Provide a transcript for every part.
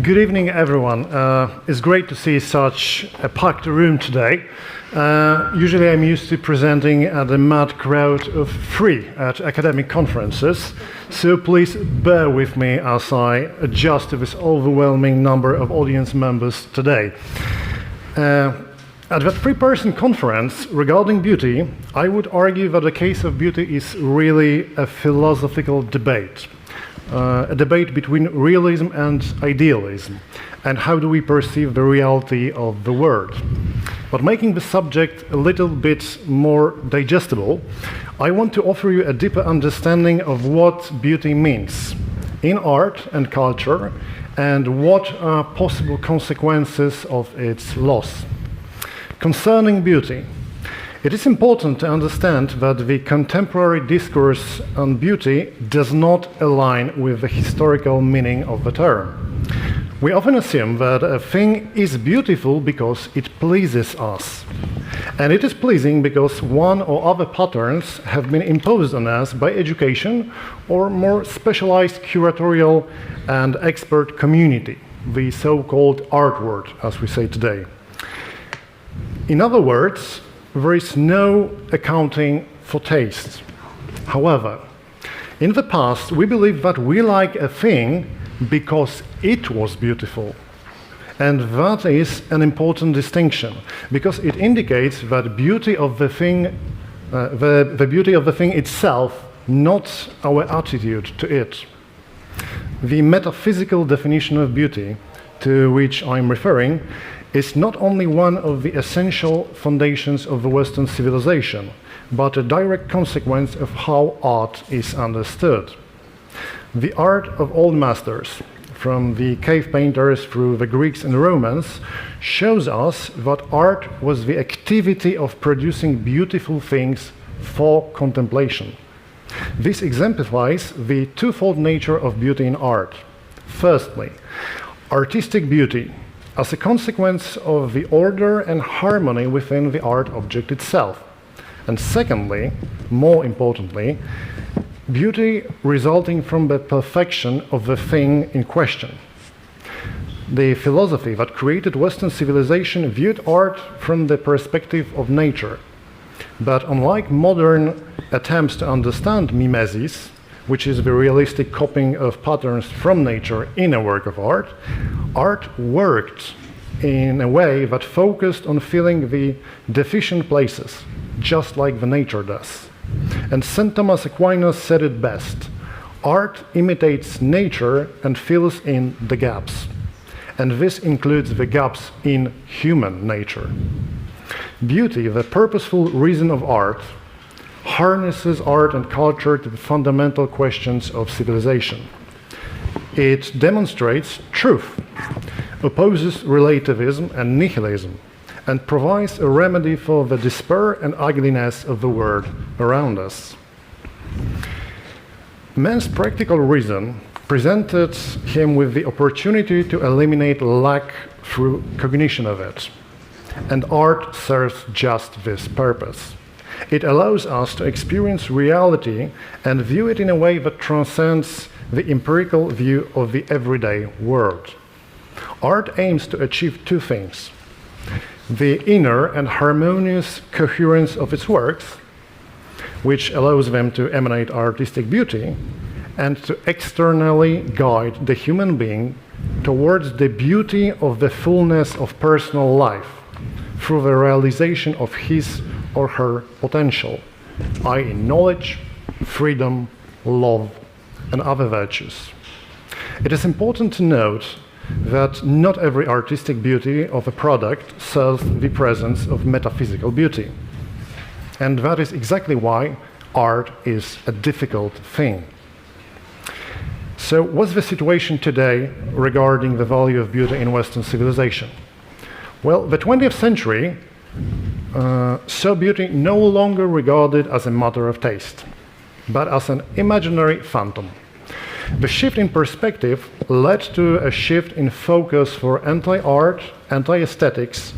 Good evening, everyone. It's great to see such a packed room today. Usually I'm used to presenting at a mad crowd of 3 at academic conferences, so please bear with me as I adjust to this overwhelming number of audience members today. At that 3-person conference regarding beauty, I would argue that the case of beauty is really a philosophical debate. A debate between realism and idealism, and how do we perceive the reality of the world. But making the subject a little bit more digestible, I want to offer you a deeper understanding of what beauty means in art and culture, and what are possible consequences of its loss. Concerning beauty, it is important to understand that the contemporary discourse on beauty does not align with the historical meaning of the term. We often assume that a thing is beautiful because it pleases us. And it is pleasing because one or other patterns have been imposed on us by education or more specialized curatorial and expert community, the so-called art world, as we say today. In other words, there is no accounting for taste. However, in the past, we believed that we like a thing because it was beautiful. And that is an important distinction, because it indicates that beauty of the thing, the beauty of the thing itself, not our attitude to it. The metaphysical definition of beauty, to which I'm referring, is not only one of the essential foundations of the Western civilization, but a direct consequence of how art is understood. The art of old masters, from the cave painters through the Greeks and Romans, shows us that art was the activity of producing beautiful things for contemplation. This exemplifies the twofold nature of beauty in art. Firstly, artistic beauty, as a consequence of the order and harmony within the art object itself. And secondly, more importantly, beauty resulting from the perfection of the thing in question. The philosophy that created Western civilization viewed art from the perspective of nature. But unlike modern attempts to understand mimesis, which is the realistic copying of patterns from nature in a work of art, art worked in a way that focused on filling the deficient places, just like the nature does. And St. Thomas Aquinas said it best: art imitates nature and fills in the gaps. And this includes the gaps in human nature. Beauty, the purposeful reason of art, harnesses art and culture to the fundamental questions of civilization. It demonstrates truth, opposes relativism and nihilism, and provides a remedy for the despair and ugliness of the world around us. Man's practical reason presented him with the opportunity to eliminate lack through cognition of it. And art serves just this purpose. It allows us to experience reality and view it in a way that transcends the empirical view of the everyday world. Art aims to achieve 2 things: the inner and harmonious coherence of its works, which allows them to emanate artistic beauty, and to externally guide the human being towards the beauty of the fullness of personal life through the realization of his or her potential, i.e. knowledge, freedom, love, and other virtues. It is important to note that not every artistic beauty of a product serves the presence of metaphysical beauty. And that is exactly why art is a difficult thing. So what's the situation today regarding the value of beauty in Western civilization? Well, the 20th century saw beauty no longer regarded as a matter of taste, but as an imaginary phantom. The shift in perspective led to a shift in focus for anti-art, anti-aesthetics,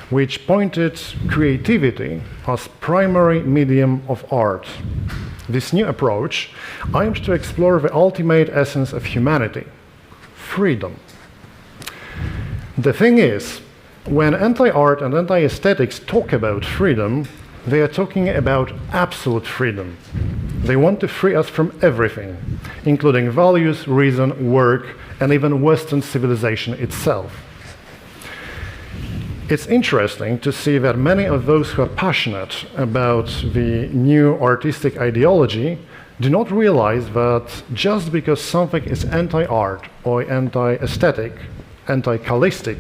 which pointed creativity as primary medium of art. This new approach aims to explore the ultimate essence of humanity: freedom. The thing is, when anti-art and anti-aesthetics talk about freedom, they are talking about absolute freedom. They want to free us from everything, including values, reason, work, and even Western civilization itself. It's interesting to see that many of those who are passionate about the new artistic ideology do not realize that just because something is anti-art or anti-aesthetic, anti-calistic,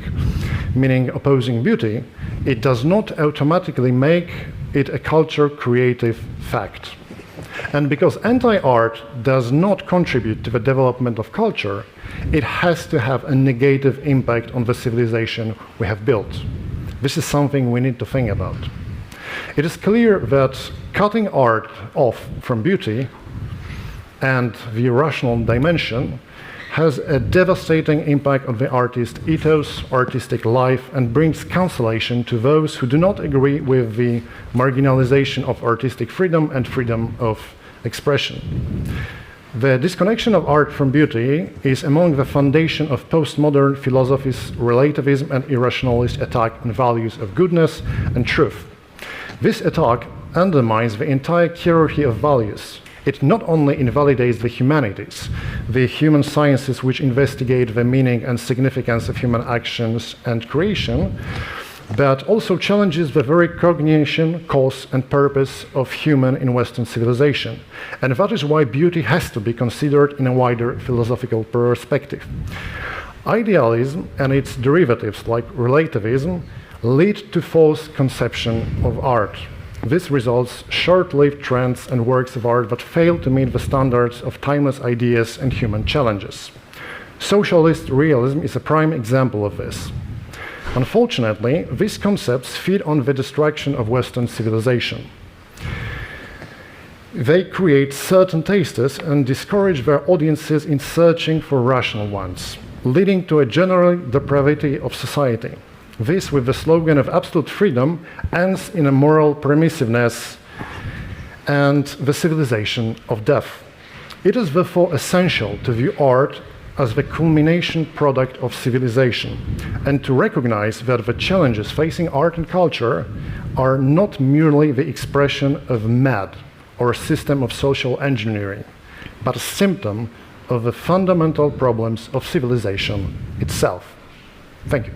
meaning opposing beauty, it does not automatically make it a culture creative fact. And because anti-art does not contribute to the development of culture, it has to have a negative impact on the civilization we have built. This is something we need to think about. It is clear that cutting art off from beauty and the irrational dimension has a devastating impact on the artist's ethos, artistic life, and brings cancellation to those who do not agree with the marginalization of artistic freedom and freedom of expression. The disconnection of art from beauty is among the foundation of postmodern philosophy's relativism and irrationalist attack on values of goodness and truth. This attack undermines the entire hierarchy of values. It not only invalidates the humanities, the human sciences which investigate the meaning and significance of human actions and creation, but also challenges the very cognition, cause, and purpose of human in Western civilization. And that is why beauty has to be considered in a wider philosophical perspective. Idealism and its derivatives like relativism lead to false conception of art. This results short-lived trends and works of art that fail to meet the standards of timeless ideas and human challenges. Socialist realism is a prime example of this. Unfortunately, these concepts feed on the destruction of Western civilization. They create certain tastes and discourage their audiences in searching for rational ones, leading to a general depravity of society. This, with the slogan of absolute freedom, ends in a moral permissiveness and the civilization of death. It is therefore essential to view art as the culmination product of civilization and to recognize that the challenges facing art and culture are not merely the expression of mad or a system of social engineering, but a symptom of the fundamental problems of civilization itself. Thank you.